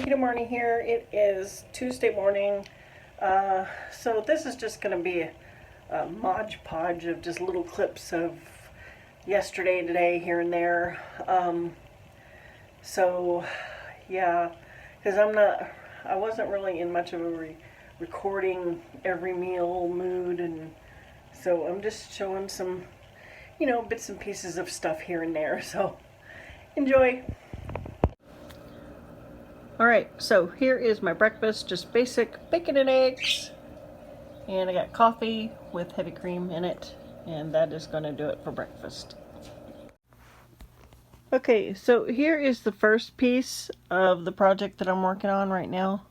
Good morning here. It is Tuesday morning. So this is just going to be a Mod Podge of just little clips of yesterday, today, here and there. So yeah, because I wasn't really in much of a recording every meal mood, and so I'm just showing some, bits and pieces of stuff here and there. So enjoy. Alright, so here is my breakfast, just basic bacon and eggs, and I got coffee with heavy cream in it, and that is going to do it for breakfast. Okay, so here is the first piece of the project that I'm working on right now,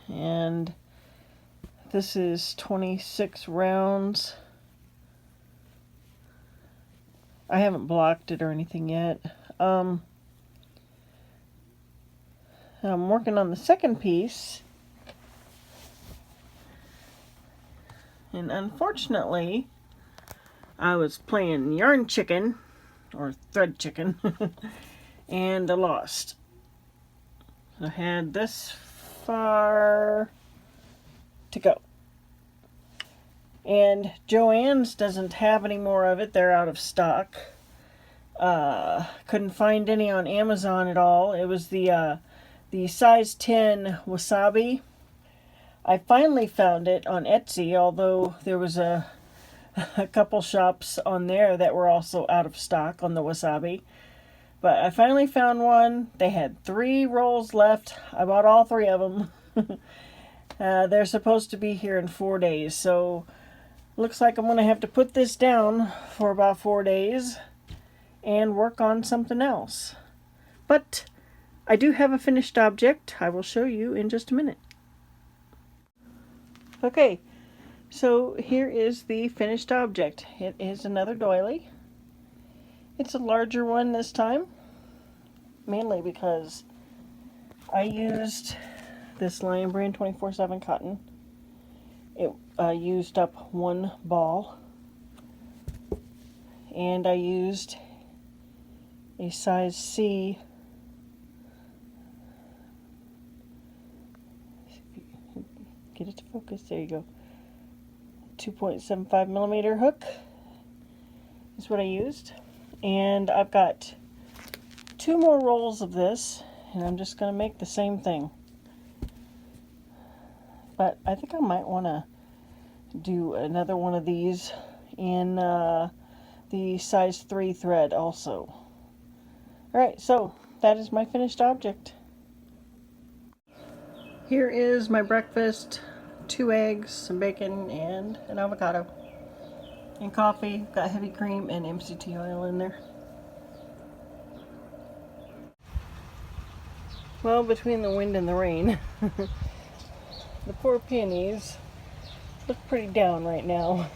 and this is 26 rounds. I haven't blocked it or anything yet. I'm working on the second piece, and unfortunately I was playing yarn chicken or thread chicken and I lost. I had this far to go, and Joann's doesn't have any more of it. They're out of stock. Couldn't find any on Amazon at all. It was the size 10 wasabi. I finally found it on Etsy, although there was a couple shops on there that were also out of stock on the wasabi. But I finally found one. They had 3 rolls left. I bought all 3 of them. They're supposed to be here in 4 days, so looks like I'm going to have to put this down for about 4 days and work on something else. But I do have a finished object. I will show you in just a minute. Okay, so here is the finished object. It is another doily. It's a larger one this time, mainly because I used this Lion Brand 24/7 cotton. It used up 1 ball, and I used a size C get it to focus. There you go. 2.75 millimeter hook is what I used, and I've got 2 more rolls of this, and I'm just going to make the same thing. But I think I might want to do another one of these in the size 3 thread also. Alright, so that is my finished object. Here is my breakfast: 2 eggs, some bacon, and an avocado. And coffee. Got heavy cream and MCT oil in there. Well, between the wind and the rain, the poor peonies look pretty down right now.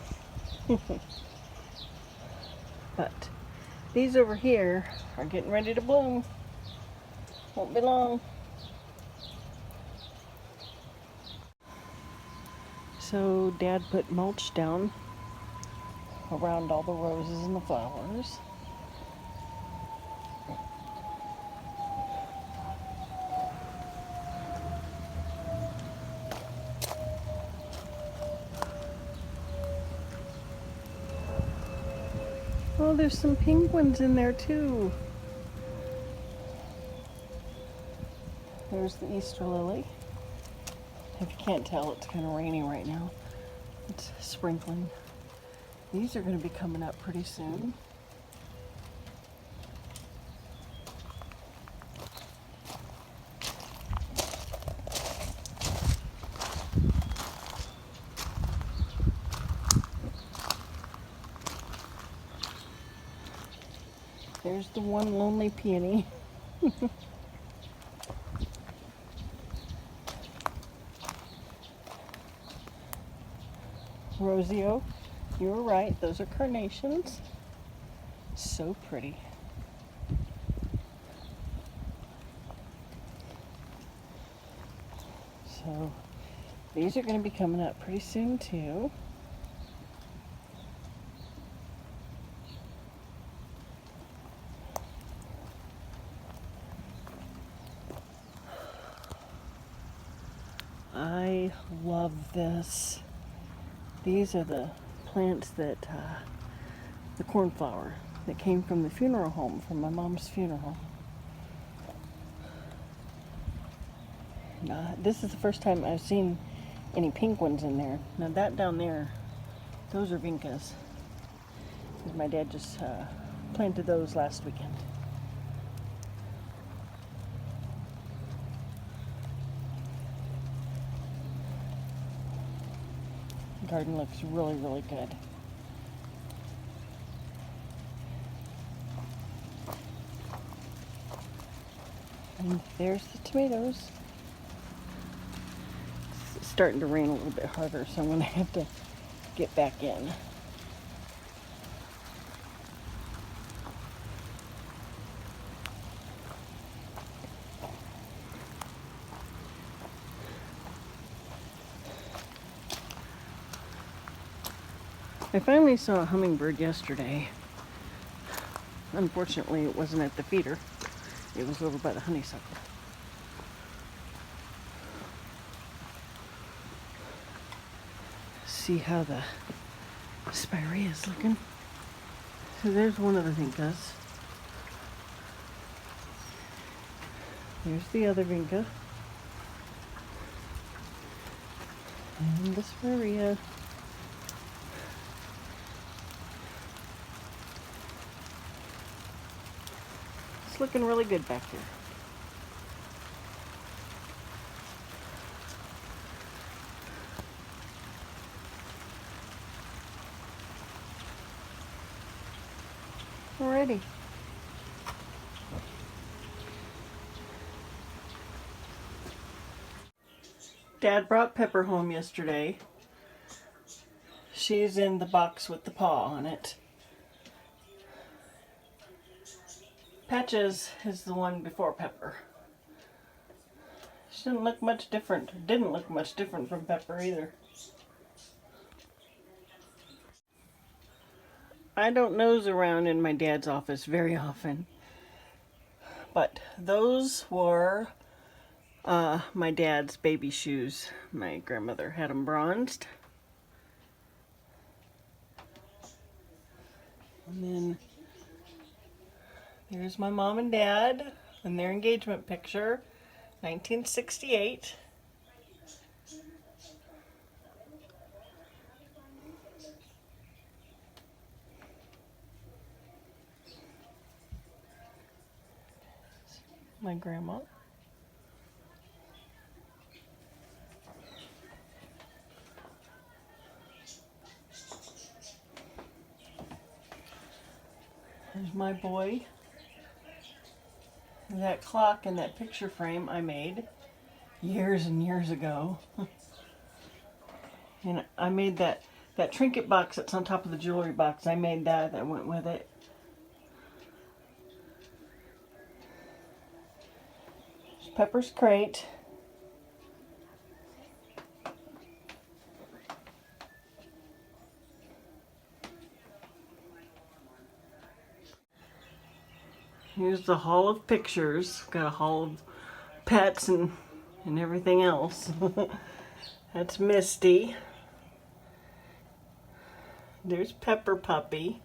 But these over here are getting ready to bloom. Won't be long. So Dad put mulch down around all the roses and the flowers. Oh, there's some penguins in there too. There's the Easter lily. If you can't tell, it's kind of rainy right now. It's sprinkling. These are going to be coming up pretty soon. There's the one lonely peony. Rosio, you were right, those are carnations. So pretty. So these are going to be coming up pretty soon too. I love this. These are the plants that, the cornflower that came from the funeral home, from my mom's funeral. This is the first time I've seen any pink ones in there. Now that down there, those are vincas. My dad just planted those last weekend. The garden looks really, really good. And there's the tomatoes. It's starting to rain a little bit harder, so I'm going to have to get back in. I finally saw a hummingbird yesterday. Unfortunately, it wasn't at the feeder. It was over by the honeysuckle. See how the spirea is looking. So there's one of the vincas. There's the other vinca. And the spirea. It's looking really good back here. Alrighty. Dad brought Pepper home yesterday. She's in the box with the paw on it. Patches is the one before Pepper. She didn't look much different. Didn't look much different from Pepper either. I don't nose around in my dad's office very often, but those were my dad's baby shoes. My grandmother had them bronzed. And then there's my mom and dad in their engagement picture, 1968. My grandma. There's my boy. That clock in that picture frame I made years and years ago. And I made that trinket box that's on top of the jewelry box. I made that went with it. There's Pepper's crate. Here's the hall of pictures. Got a hall of pets and everything else. That's Misty. There's Pepper Puppy.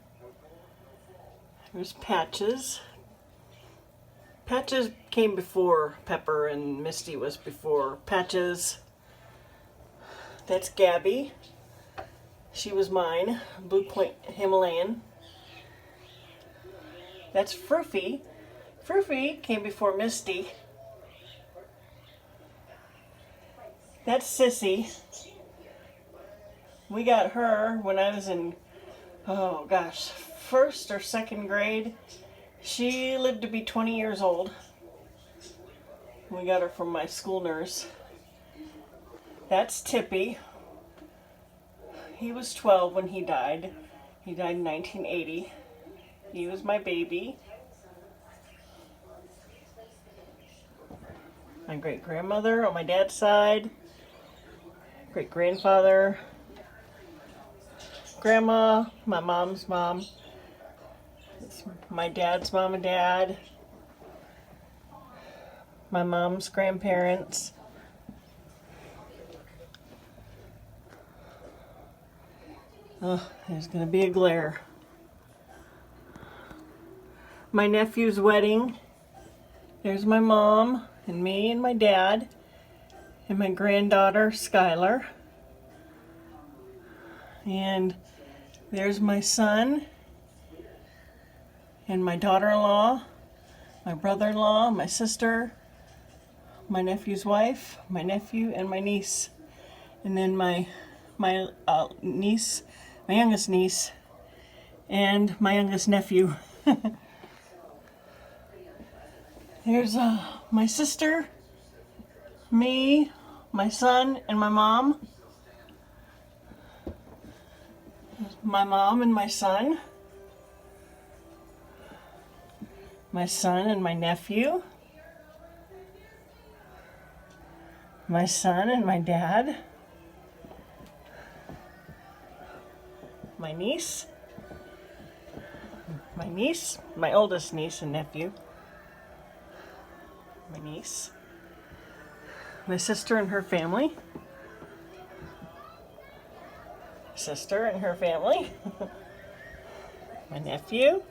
There's Patches. Patches came before Pepper and Misty was before Patches. That's Gabby. She was mine. Blue Point Himalayan. That's Froofy. Froofy came before Misty. That's Sissy. We got her when I was in, oh gosh, first or second grade. She lived to be 20 years old. We got her from my school nurse. That's Tippy. He was 12 when he died. He died in 1980. He was my baby. My great-grandmother on my dad's side. Great-grandfather. Grandma, my mom's mom. It's my dad's mom and dad. My mom's grandparents. Oh, there's going to be a glare. My nephew's wedding. There's my mom and me and my dad and my granddaughter Skylar. And there's my son and my daughter-in-law, my brother-in-law, my sister, my nephew's wife, my nephew, and my niece. And then my niece, my youngest niece, and my youngest nephew. There's my sister, me, my son, and my mom. My mom and my son and my nephew, my son and my dad, my niece, my oldest niece and nephew, my niece, my sister and her family, sister and her family, my nephew,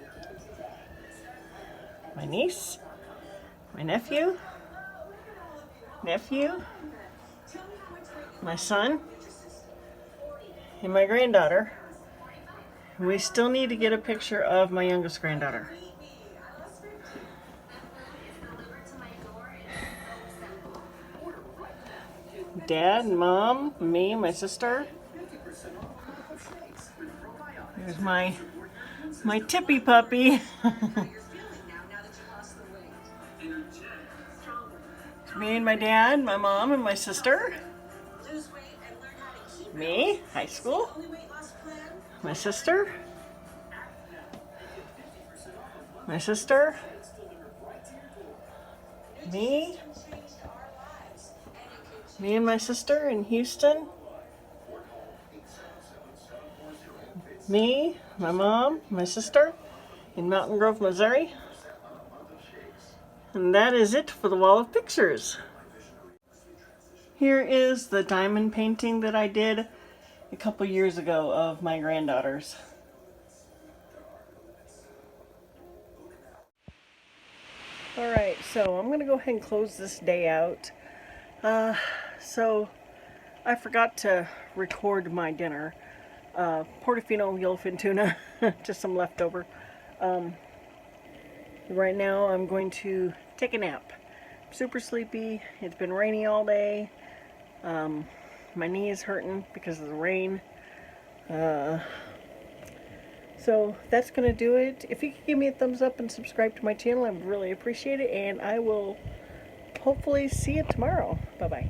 my niece, my nephew, my son, and my granddaughter. We still need to get a picture of my youngest granddaughter. Dad, Mom, me, my sister. Here's my tippy puppy. Me and my dad, my mom, and my sister. Me, high school. My sister. My sister. Me. Me and my sister in Houston. Me, my mom, my sister in Mountain Grove, Missouri. And that is it for the wall of pictures. Here is the diamond painting that I did a couple years ago of my granddaughters. Alright, so I'm going to go ahead and close this day out. So I forgot to record my dinner. Portofino yellowfin tuna, just some leftover. Right now I'm going to take a nap. I'm super sleepy. It's been rainy all day. My knee is hurting because of the rain. So that's going to do it. If you could give me a thumbs up and subscribe to my channel, I would really appreciate it. And I will hopefully see you tomorrow. Bye-bye.